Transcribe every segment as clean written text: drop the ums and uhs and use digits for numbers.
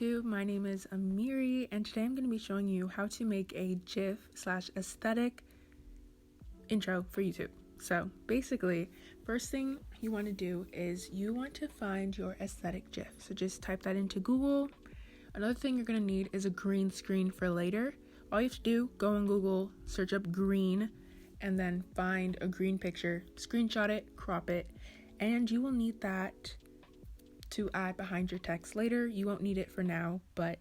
YouTube, my name is Amiri, and today I'm going to be showing you how to make a GIF/aesthetic intro for YouTube. So basically, first thing you want to do is you want to find your aesthetic GIF. So just type that into Google. Another thing you're going to need is a green screen for later. All you have to do, go on Google, search up green, and then find a green picture, screenshot it, crop it, and you will need that to add behind your text later. You won't need it for now, but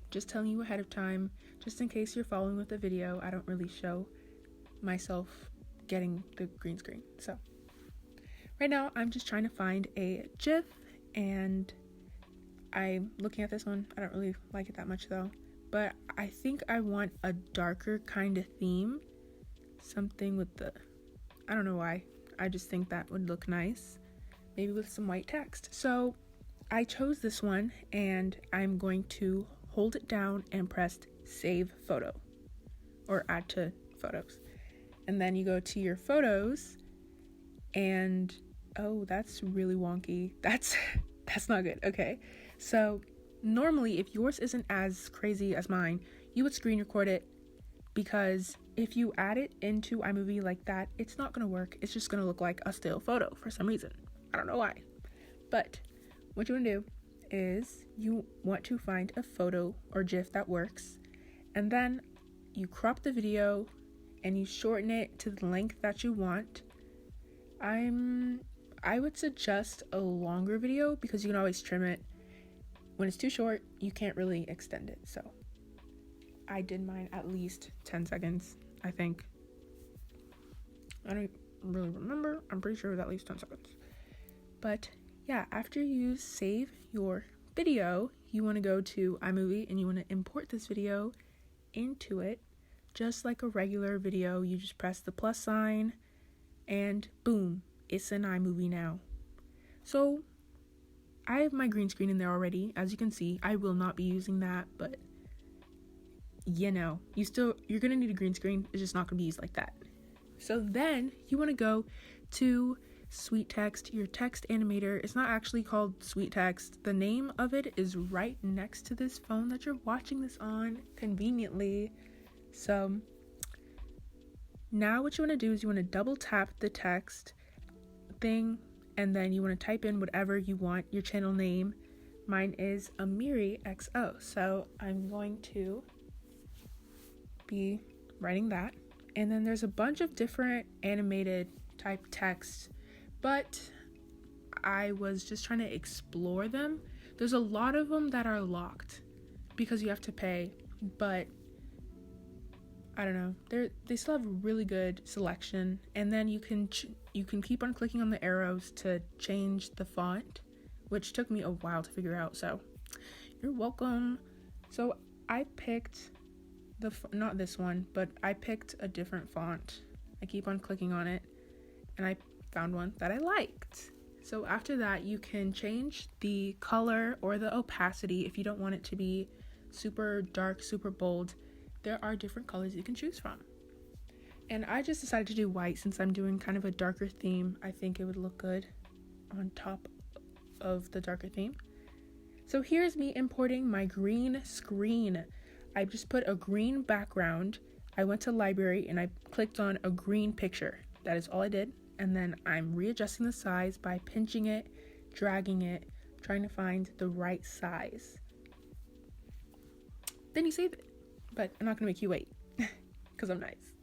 just telling you ahead of time, just in case you're following with the video. I don't really show myself getting the green screen. So right now I'm just trying to find a GIF, and I'm looking at this one. I don't really like it that much though, but I think I want a darker kind of theme, something with the, I don't know why, I just think that would look nice, maybe with some white text. So I chose this one, and I'm going to hold it down and press save photo or add to photos, and then you go to your photos, and oh, that's really wonky. That's not good. Okay, so normally if yours isn't as crazy as mine, you would screen record it, because if you add it into iMovie like that, it's not gonna work. It's just gonna look like a still photo for some reason. I don't know why. But what you want to do is you want to find a photo or GIF that works, and then you crop the video and you shorten it to the length that you want. I would suggest a longer video because you can always trim it. When it's too short, you can't really extend it. So I did mine at least 10 seconds, I think. I don't really remember. I'm pretty sure it was at least 10 seconds. But yeah, after you save your video, you want to go to iMovie and you want to import this video into it just like a regular video. You just press the plus sign and boom, it's in iMovie now. So I have my green screen in there already. As you can see, I will not be using that, but you know, you're gonna need a green screen. It's just not gonna be used like that. So then you want to go to Sweet Text, your text animator. It's not actually called Sweet Text. The name of it is right next to this phone that you're watching this on, conveniently. So now what you want to do is you want to double tap the text thing, and then you want to type in whatever you want, your channel name. Mine is amireexo, so I'm going to be writing that. And then there's a bunch of different animated type text, but I was just trying to explore them. There's a lot of them that are locked because you have to pay, but I don't know, they still have a really good selection. And then you can keep on clicking on the arrows to change the font, which took me a while to figure out, so you're welcome. So I picked not this one, but I picked a different font. I keep on clicking on it and I found one that I liked. So after that, you can change the color or the opacity if you don't want it to be super dark, super bold. There are different colors you can choose from. And I just decided to do white since I'm doing kind of a darker theme. I think it would look good on top of the darker theme. So here's me importing my green screen. I just put a green background. I went to library and I clicked on a green picture. That is all I did. And then I'm readjusting the size by pinching it, dragging it, trying to find the right size. Then you save it. But I'm not gonna make you wait because I'm nice.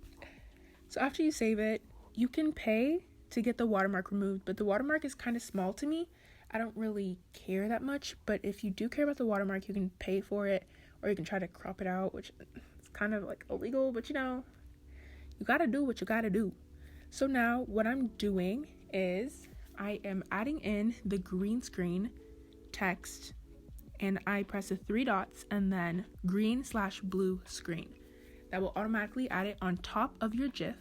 So after you save it, you can pay to get the watermark removed, but the watermark is kind of small to me. I don't really care that much, but if you do care about the watermark, you can pay for it, or you can try to crop it out, which is kind of like illegal, but you know, you gotta do what you gotta do. So now what I'm doing is I am adding in the green screen text, and I press the 3 dots and then green/blue screen. That will automatically add it on top of your GIF.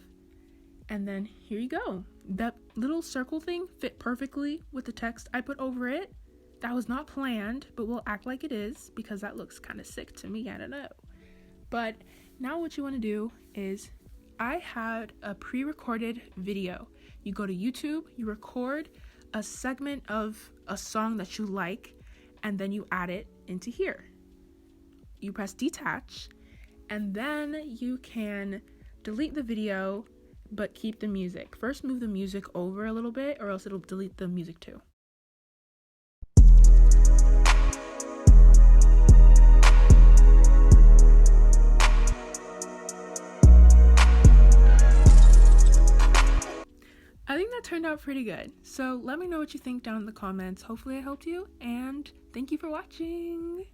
And then here you go. That little circle thing fit perfectly with the text I put over it. That was not planned, but we'll act like it is because that looks kind of sick to me. I don't know. But now what you want to do is, I had a pre-recorded video. You go to YouTube, you record a segment of a song that you like, and then you add it into here. You press detach, and then you can delete the video but keep the music. First, move the music over a little bit, or else it'll delete the music too. I think that turned out pretty good. So let me know what you think down in the comments. Hopefully I helped you, and thank you for watching.